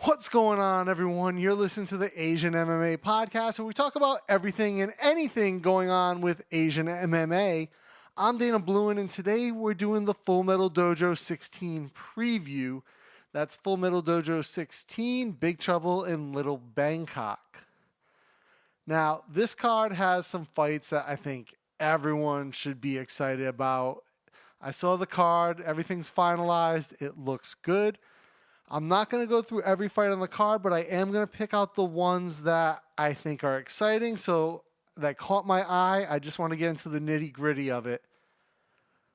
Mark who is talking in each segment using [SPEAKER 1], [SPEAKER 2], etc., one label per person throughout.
[SPEAKER 1] What's going on, everyone? You're listening to the Asian MMA podcast, where we talk about everything and anything going on with Asian MMA. I'm Dana Bluen, and today we're doing the Full Metal Dojo 16 preview. That's Full Metal Dojo 16, Big Trouble in Little Bangkok. Now, this card has some fights that I think everyone should be excited about. I saw the card. Everything's finalized. It looks good. I'm not going to go through every fight on the card, but I am going to pick out the ones that I think are exciting. So that caught my eye. I just want to get into the nitty gritty of it.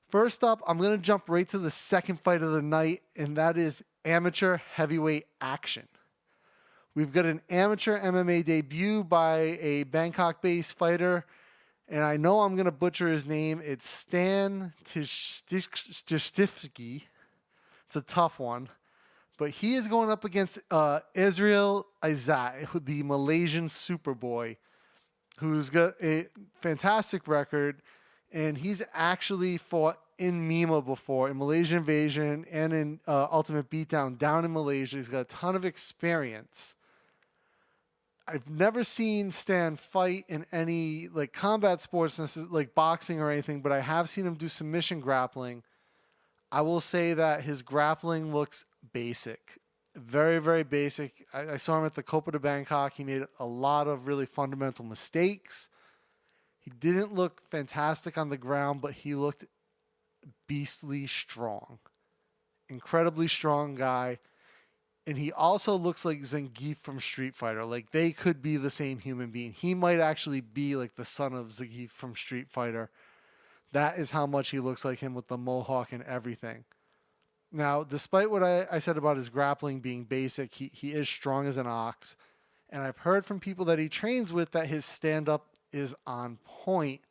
[SPEAKER 1] First up, I'm going to jump right to the second fight of the night, and that is amateur heavyweight action. We've got an amateur MMA debut by a Bangkok-based fighter, and I know I'm going to butcher his name. It's Stan Tskitishvili. It's a tough one. But he is going up against Israel Izat, the Malaysian Superboy, who's got a fantastic record, and he's actually fought in Mima before, in Malaysian Invasion and in Ultimate Beatdown down in Malaysia. He's got a ton of experience. I've never seen Stan fight in any like combat sports, like boxing or anything, but I have seen him do submission grappling. I will say that his grappling looks basic. Very, very basic. I saw him at the Copa de Bangkok. He made a lot of really fundamental mistakes. He didn't look fantastic on the ground, but he looked beastly strong. Incredibly strong guy. And he also looks like Zangief from Street Fighter. Like, they could be the same human being. He might actually be like the son of Zangief from Street Fighter. That is how much he looks like him with the mohawk and everything. Now, despite what I said about his grappling being basic, he is strong as an ox. And I've heard from people that he trains with that his stand-up is on point.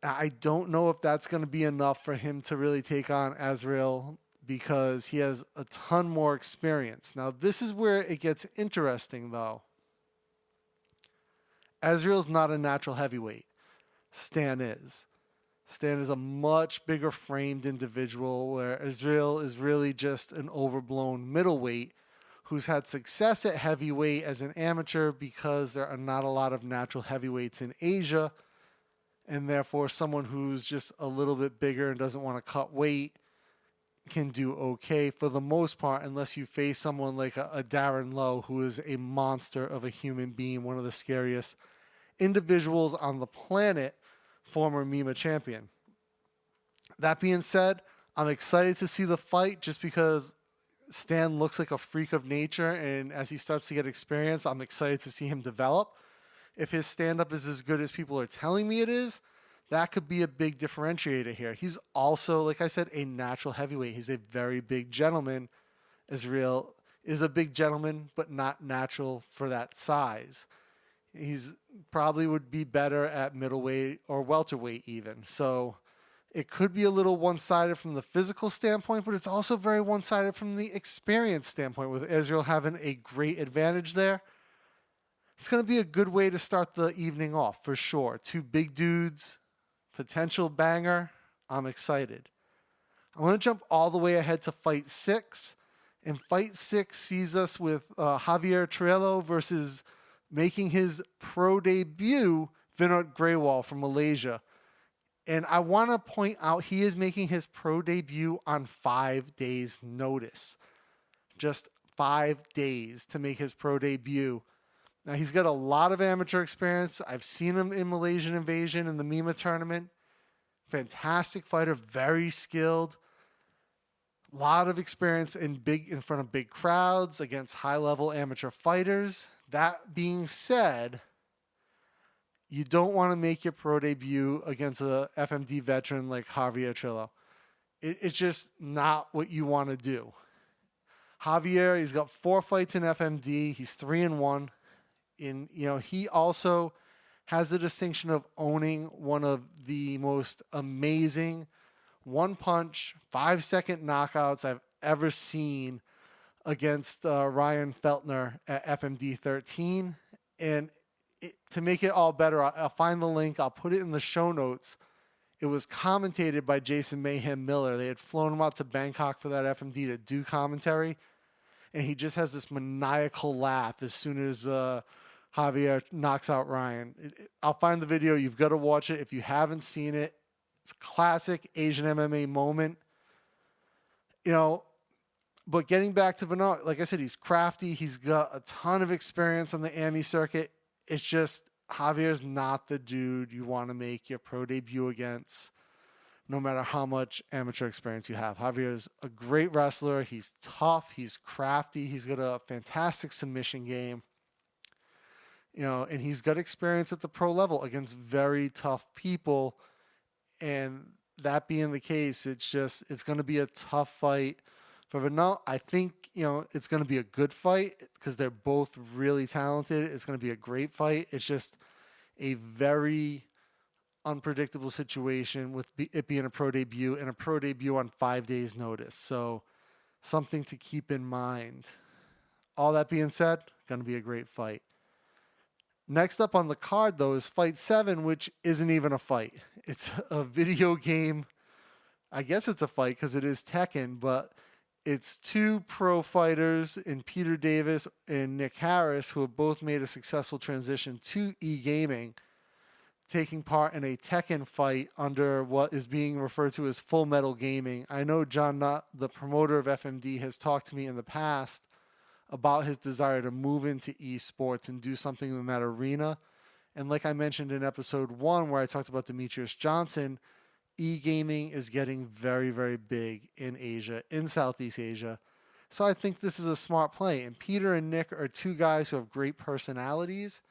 [SPEAKER 1] I don't know if that's going to be enough for him to really take on Israel, because he has a ton more experience. Now, this is where it gets interesting, though. Israel's not a natural heavyweight. Stan is. Stan is a much bigger framed individual, where Israel is really just an overblown middleweight who's had success at heavyweight as an amateur because there are not a lot of natural heavyweights in Asia, and therefore someone who's just a little bit bigger and doesn't want to cut weight can do okay for the most part, unless you face someone like a Darren Lowe, who is a monster of a human being, one of the scariest individuals on the planet, former Mima champion. That being said, I'm excited to see the fight just because Stan looks like a freak of nature, and as he starts to get experience, I'm excited to see him develop. If his stand-up is as good as people are telling me it is, that could be a big differentiator here. He's also, like I said, a natural heavyweight. He's a very big gentleman. Israel is a big gentleman, but not natural for that size. He's probably would be better at middleweight or welterweight even. So it could be a little one-sided from the physical standpoint, but it's also very one-sided from the experience standpoint, with Israel having a great advantage there. It's going to be a good way to start the evening off, for sure. Two big dudes, potential banger. I'm excited. I want to jump all the way ahead to Fight 6. And Fight 6 sees us with Javier Trujillo versus making his pro debut, Vinod Grewal from Malaysia. And I want to point out, he is making his pro debut on 5 days' notice. Just 5 days to make his pro debut. Now, he's got a lot of amateur experience. I've seen him in Malaysian Invasion in the Mima tournament. Fantastic fighter, very skilled. A lot of experience in front of big crowds against high-level amateur fighters. That being said, you don't want to make your pro debut against a FMD veteran like Javier Trujillo. It's just not what you want to do. Javier, he's got 4 fights in FMD. He's 3-1. He also has the distinction of owning one of the most amazing one-punch, 5-second knockouts I've ever seen against Ryan Feltner at FMD 13. And to make it all better, I'll find the link. I'll put it in the show notes. It was commentated by Jason Mayhem Miller. They had flown him out to Bangkok for that FMD to do commentary. and he just has this maniacal laugh as soon as Javier knocks out Ryan. I'll find the video. You've got to watch it if you haven't seen it. It's a classic Asian MMA moment. But getting back to Vinod, like I said, he's crafty. He's got a ton of experience on the AMI circuit. It's just Javier's not the dude you want to make your pro debut against, no matter how much amateur experience you have. Javier's a great wrestler. He's tough. He's crafty. He's got a fantastic submission game. And he's got experience at the pro level against very tough people. And that being the case, it's going to be a tough fight. For Vinod, I think, it's going to be a good fight because they're both really talented. It's going to be a great fight. It's just a very unpredictable situation with it being a pro debut and a pro debut on 5 days' notice. So something to keep in mind. All that being said, going to be a great fight. Next up on the card, though, is Fight 7, which isn't even a fight. It's a video game. I guess it's a fight because it is Tekken, but it's two pro fighters in Peter Davis and Nik Harris, who have both made a successful transition to e-gaming, taking part in a Tekken fight under what is being referred to as Full Metal Gaming. I know John Nutt, the promoter of FMD, has talked to me in the past about his desire to move into esports and do something in that arena. And like I mentioned in episode 1, where I talked about Demetrius Johnson, e-gaming is getting very, very big in Asia, in Southeast Asia. So I think this is a smart play. And Peter and Nick are two guys who have great personalities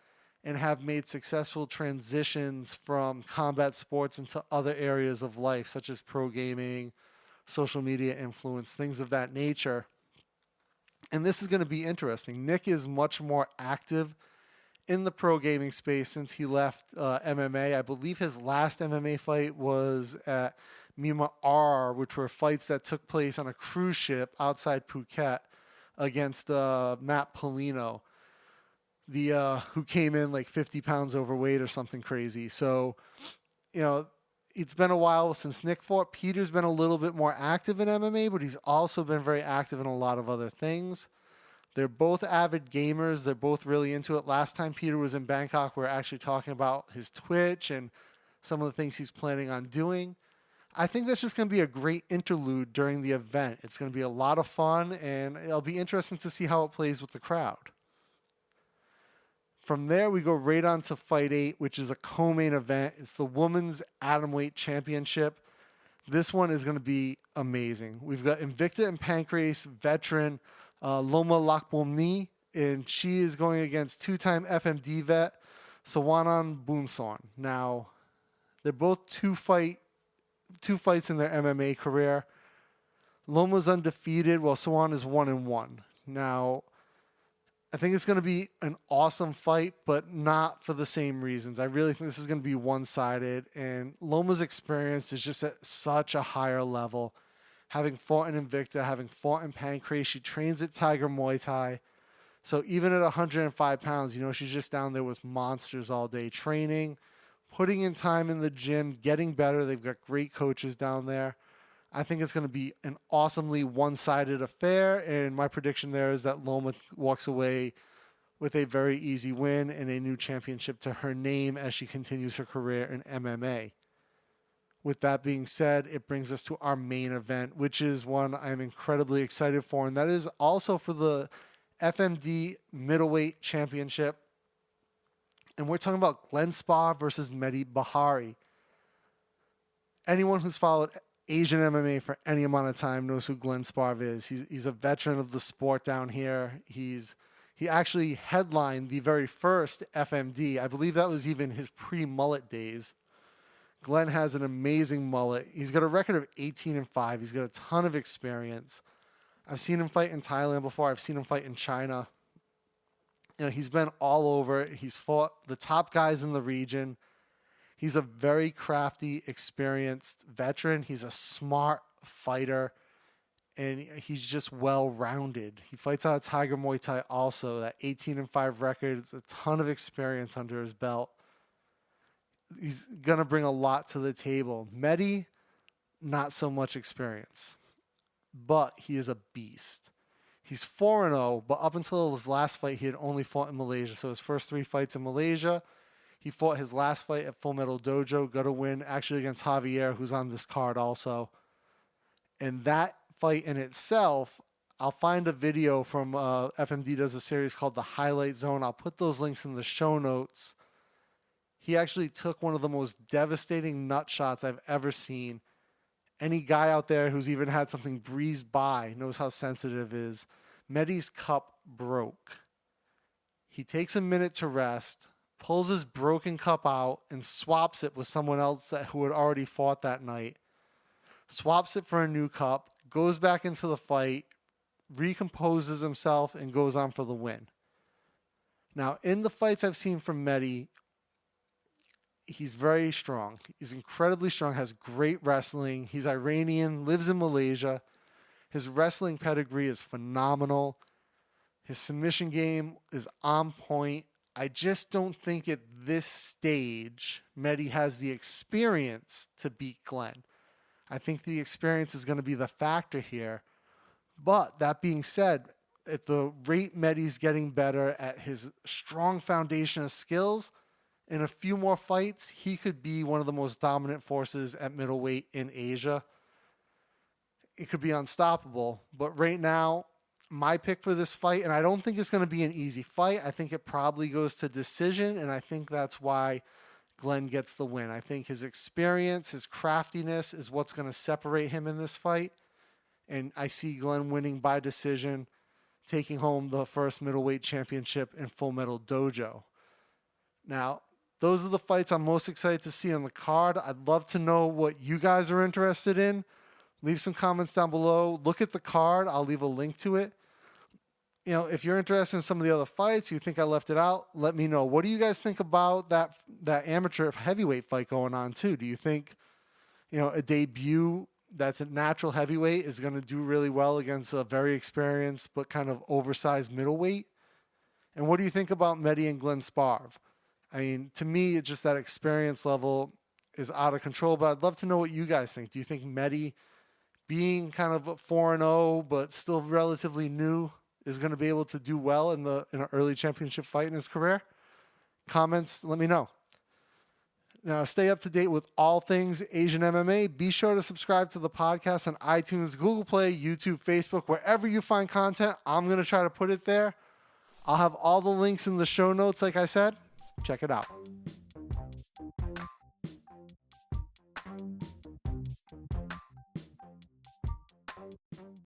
[SPEAKER 1] and have made successful transitions from combat sports into other areas of life, such as pro gaming, social media influence, things of that nature. And this is going to be interesting. Nick is much more active in the pro gaming space since he left MMA. I believe his last MMA fight was at Mima R, which were fights that took place on a cruise ship outside Phuket against Matt Polino, who came in like 50 pounds overweight or something crazy. So, it's been a while since Nick fought. Peter's been a little bit more active in MMA, but he's also been very active in a lot of other things. They're both avid gamers. They're both really into it. Last time Peter was in Bangkok, we were actually talking about his Twitch and some of the things he's planning on doing. I think that's just going to be a great interlude during the event. It's going to be a lot of fun, and it'll be interesting to see how it plays with the crowd. From there, we go right on to Fight 8, which is a co-main event. It's the Women's Atomweight Championship. This one is going to be amazing. We've got Invicta and Pancrase veteran Loma Lookboonmee, and she is going against two-time FMD vet Unpack. Now, they're both two fights in their MMA career. Loma's undefeated, while Swan is 1-1. Now, I think it's going to be an awesome fight, but not for the same reasons. I really think this is going to be one-sided, and Loma's experience is just at such a higher level. Having fought in Invicta, having fought in Pancrase, she trains at Tiger Muay Thai. So even at 105 pounds, she's just down there with monsters all day, training, putting in time in the gym, getting better. They've got great coaches down there. I think it's going to be an awesomely one-sided affair, and my prediction there is that Loma walks away with a very easy win and a new championship to her name as she continues her career in MMA. With that being said, it brings us to our main event, which is one I'm incredibly excited for, and that is also for the FMD Middleweight Championship. And we're talking about Glenn Sparv versus Mehdi Bahari. Anyone who's followed Asian MMA for any amount of time knows who Glenn Sparv is. He's a veteran of the sport down here. He actually headlined the very first FMD. I believe that was even his pre-mullet days. Glenn has an amazing mullet. He's got a record of 18-5. He's got a ton of experience. I've seen him fight in Thailand before. I've seen him fight in China. He's been all over. He's fought the top guys in the region. He's a very crafty, experienced veteran. He's a smart fighter, and he's just well-rounded. He fights out of Tiger Muay Thai also. That 18-5 record, it's a ton of experience under his belt. He's going to bring a lot to the table. Mehdi, not so much experience, but he is a beast. He's 4-0, but up until his last fight, he had only fought in Malaysia. So his first 3 fights in Malaysia, he fought his last fight at Full Metal Dojo, got a win actually against Javier, who's on this card also. And that fight in itself, I'll find a video from FMD does a series called The Highlight Zone. I'll put those links in the show notes. He actually took one of the most devastating nut shots I've ever seen. Any guy out there who's even had something breeze by knows how sensitive it is. Mehdi's cup broke. He takes a minute to rest, pulls his broken cup out, and swaps it with someone else who had already fought that night. Swaps it for a new cup, goes back into the fight, recomposes himself, and goes on for the win. Now, in the fights I've seen from Mehdi, he's very strong. He's incredibly strong, has great wrestling. He's Iranian, lives in Malaysia. His wrestling pedigree is phenomenal. His submission game is on point. I just don't think at this stage Mehdi has the experience to beat Glenn. I think the experience is going to be the factor here. But that being said, at the rate Mehdi's getting better at his strong foundation of skills, in a few more fights, he could be one of the most dominant forces at middleweight in Asia. It could be unstoppable. But right now, my pick for this fight, and I don't think it's going to be an easy fight. I think it probably goes to decision, and I think that's why Glenn gets the win. I think his experience, his craftiness is what's going to separate him in this fight. And I see Glenn winning by decision, taking home the first middleweight championship in Full Metal Dojo. Now, those are the fights I'm most excited to see on the card. I'd love to know what you guys are interested in. Leave some comments down below. Look at the card. I'll leave a link to it. You know, if you're interested in some of the other fights, you think I left it out, let me know. What do you guys think about that amateur heavyweight fight going on too? Do you think, you know, a debut that's a natural heavyweight is going to do really well against a very experienced but kind of oversized middleweight? And what do you think about Mehdi and Glenn Sparv? I mean, to me, it's just that experience level is out of control, but I'd love to know what you guys think. Do you think Mehdi, being kind of 4-0 but still relatively new, is going to be able to do well in an early championship fight in his career? Comments, let me know. Now, stay up to date with all things Asian MMA. Be sure to subscribe to the podcast on iTunes, Google Play, YouTube, Facebook, wherever you find content. I'm going to try to put it there. I'll have all the links in the show notes, like I said. Check it out.